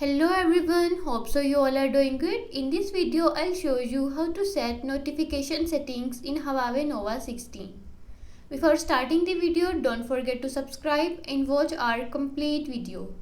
Hello everyone, hope so you all are doing good. In this video I'll show you how to set notification settings in Huawei Nova 16. Before starting the video, don't forget to subscribe and watch our complete video.